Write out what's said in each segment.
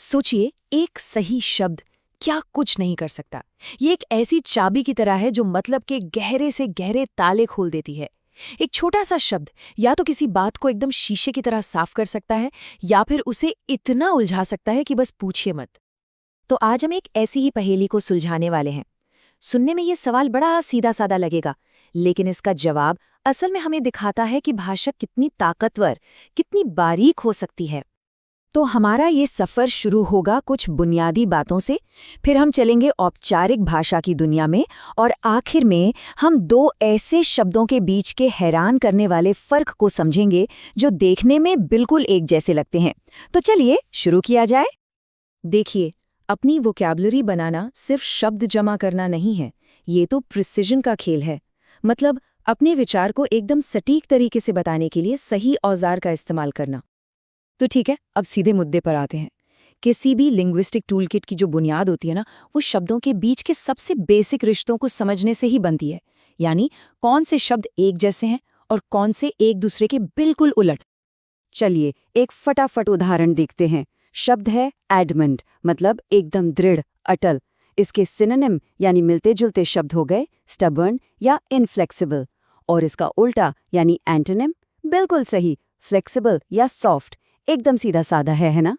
सोचिए, एक सही शब्द क्या कुछ नहीं कर सकता। ये एक ऐसी चाबी की तरह है जो मतलब के गहरे से गहरे ताले खोल देती है। एक छोटा सा शब्द या तो किसी बात को एकदम शीशे की तरह साफ कर सकता है, या फिर उसे इतना उलझा सकता है कि बस पूछिए मत। तो आज हम एक ऐसी ही पहेली को सुलझाने वाले हैं। सुनने में ये सवाल बड़ा सीधा साधा लगेगा, लेकिन इसका जवाब असल में हमें दिखाता है कि भाषा कितनी ताकतवर, कितनी बारीक हो सकती है। तो हमारा ये सफ़र शुरू होगा कुछ बुनियादी बातों से, फिर हम चलेंगे औपचारिक भाषा की दुनिया में, और आखिर में हम दो ऐसे शब्दों के बीच के हैरान करने वाले फ़र्क को समझेंगे जो देखने में बिल्कुल एक जैसे लगते हैं। तो चलिए शुरू किया जाए। देखिए, अपनी वोकैब्युलरी बनाना सिर्फ शब्द जमा करना नहीं है, ये तो प्रिसिजन का खेल है। मतलब अपने विचार को एकदम सटीक तरीके से बताने के लिए सही औजार का इस्तेमाल करना। तो ठीक है, अब सीधे मुद्दे पर आते हैं। किसी भी लिंग्विस्टिक टूलकिट की जो बुनियाद होती है ना, वो शब्दों के बीच के सबसे बेसिक रिश्तों को समझने से ही बनती है। यानी कौन से शब्द एक जैसे हैं और कौन से एक दूसरे के बिल्कुल उलट। चलिए एक फटाफट उदाहरण देखते हैं। शब्द है एडमंड, मतलब एकदम दृढ़, अटल। इसके सिनोनिम यानी मिलते जुलते शब्द हो गए स्टबर्न या इनफ्लेक्सिबल, और इसका उल्टा यानी एंटोनिम बिल्कुल सही, फ्लेक्सिबल या सॉफ्ट। एकदम सीधा साधा है ना?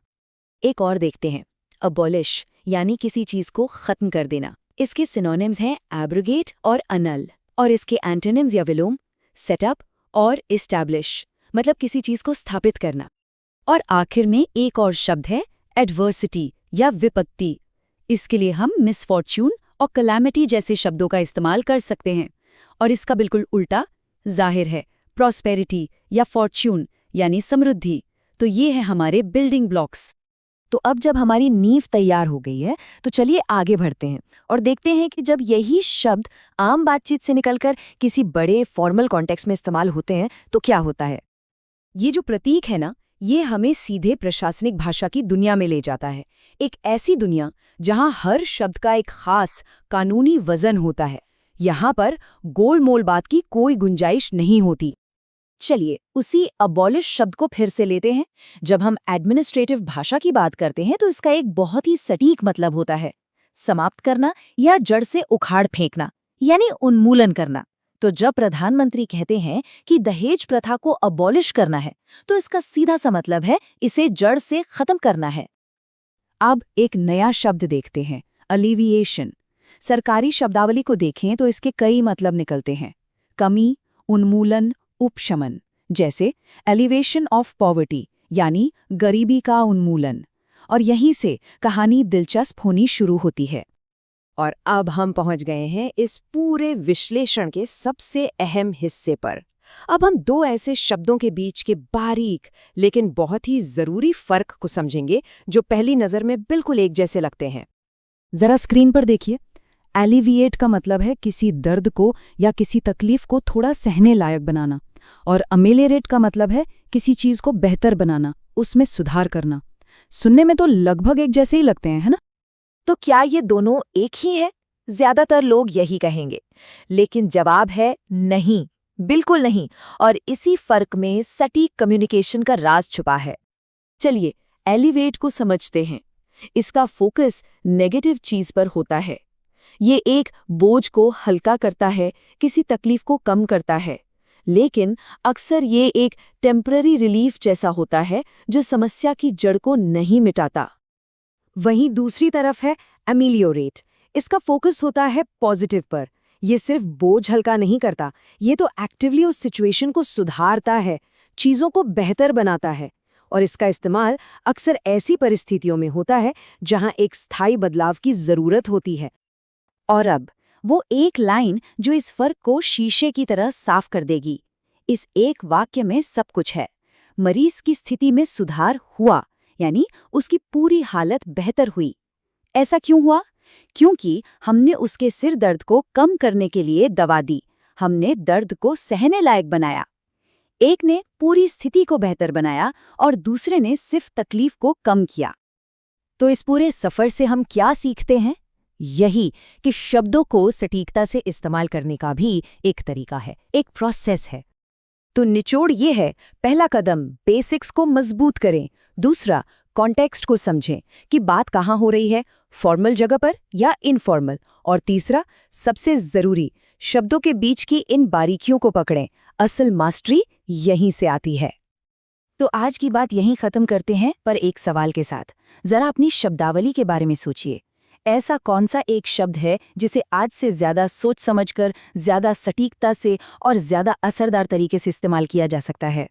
एक और देखते हैं, अबॉलिश यानी किसी चीज को खत्म कर देना। इसके सिनोनिम्स हैं एब्रोगेट और अनल, और इसके एंटोनिम्स या विलोम सेटअप और इस्टैब्लिश, मतलब किसी चीज को स्थापित करना। और आखिर में एक और शब्द है एडवर्सिटी या विपत्ति। इसके लिए हम मिसफॉर्च्यून और कैलामिटी जैसे शब्दों का इस्तेमाल कर सकते हैं। और इसका बिल्कुल उल्टा जाहिर है प्रॉस्पेरिटी या फॉर्च्यून यानी समृद्धि। तो ये है हमारे बिल्डिंग ब्लॉक्स। तो अब जब हमारी नींव तैयार हो गई है, तो चलिए आगे बढ़ते हैं और देखते हैं कि जब यही शब्द आम बातचीत से निकलकर किसी बड़े फॉर्मल कॉन्टेक्स्ट में इस्तेमाल होते हैं तो क्या होता है। ये जो प्रतीक है ना, ये हमें सीधे प्रशासनिक भाषा की दुनिया में ले जाता है। एक ऐसी दुनिया जहां हर शब्द का एक खास कानूनी वजन होता है। यहाँ पर गोलमोल बात की कोई गुंजाइश नहीं होती। चलिए उसी अबॉलिश शब्द को फिर से लेते हैं। जब हम एडमिनिस्ट्रेटिव भाषा की बात करते हैं तो इसका एक बहुत ही सटीक मतलब होता है समाप्त करना या जड़ से उखाड़ फेंकना, यानी उन्मूलन करना। तो जब प्रधानमंत्री कहते हैं कि दहेज प्रथा को अबॉलिश करना है, तो इसका सीधा सा मतलब है इसे जड़ से खत्म करना है। अब एक नया शब्द देखते हैं, अलिविएशन। सरकारी शब्दावली को देखें तो इसके कई मतलब निकलते हैं, कमी, उन्मूलन, उपशमन। जैसे एलिवेशन ऑफ पॉवर्टी यानी गरीबी का उन्मूलन। और यहीं से कहानी दिलचस्प होनी शुरू होती है। और अब हम पहुंच गए हैं इस पूरे विश्लेषण के सबसे अहम हिस्से पर। अब हम दो ऐसे शब्दों के बीच के बारीक लेकिन बहुत ही जरूरी फर्क को समझेंगे जो पहली नजर में बिल्कुल एक जैसे लगते हैं। जरा स्क्रीन पर देखिए। एलिविएट का मतलब है किसी दर्द को या किसी तकलीफ को थोड़ा सहने लायक बनाना, और अमेलियरेट का मतलब है किसी चीज को बेहतर बनाना, उसमें सुधार करना। सुनने में तो लगभग एक जैसे ही लगते हैं, है ना? तो क्या ये दोनों एक ही हैं? ज्यादातर लोग यही कहेंगे, लेकिन जवाब है नहीं, बिल्कुल नहीं। और इसी फर्क में सटीक कम्युनिकेशन का राज छुपा है। चलिए एलिवेट को समझते हैं। इसका फोकस नेगेटिव चीज पर होता है। ये एक बोझ को हल्का करता है, किसी तकलीफ को कम करता है, लेकिन अक्सर ये एक टेम्पररी रिलीफ जैसा होता है जो समस्या की जड़ को नहीं मिटाता। वहीं दूसरी तरफ है एमिलियोरेट। इसका फोकस होता है पॉजिटिव पर। ये सिर्फ बोझ हल्का नहीं करता, ये तो एक्टिवली उस सिचुएशन को सुधारता है, चीज़ों को बेहतर बनाता है। और इसका इस्तेमाल अक्सर ऐसी परिस्थितियों में होता है जहां एक स्थायी बदलाव की ज़रूरत होती है। और अब वो एक लाइन जो इस फर्क को शीशे की तरह साफ कर देगी। इस एक वाक्य में सब कुछ है। मरीज की स्थिति में सुधार हुआ, यानी उसकी पूरी हालत बेहतर हुई। ऐसा क्यों हुआ? क्योंकि हमने उसके सिर दर्द को कम करने के लिए दवा दी, हमने दर्द को सहने लायक बनाया। एक ने पूरी स्थिति को बेहतर बनाया और दूसरे ने सिर्फ तकलीफ को कम किया। तो इस पूरे सफर से हम क्या सीखते हैं? यही कि शब्दों को सटीकता से इस्तेमाल करने का भी एक तरीका है, एक प्रोसेस है। तो निचोड़ ये है, पहला कदम बेसिक्स को मजबूत करें, दूसरा कॉन्टेक्स्ट को समझें कि बात कहाँ हो रही है, फॉर्मल जगह पर या इनफॉर्मल। और तीसरा, सबसे ज़रूरी, शब्दों के बीच की इन बारीकियों को पकड़ें। असल मास्टरी यहीं से आती है। तो आज की बात यहीं खत्म करते हैं, पर एक सवाल के साथ। जरा अपनी शब्दावली के बारे में सोचिए। ऐसा कौन सा एक शब्द है जिसे आज से ज्यादा सोच समझकर, ज्यादा सटीकता से और ज्यादा असरदार तरीके से इस्तेमाल किया जा सकता है?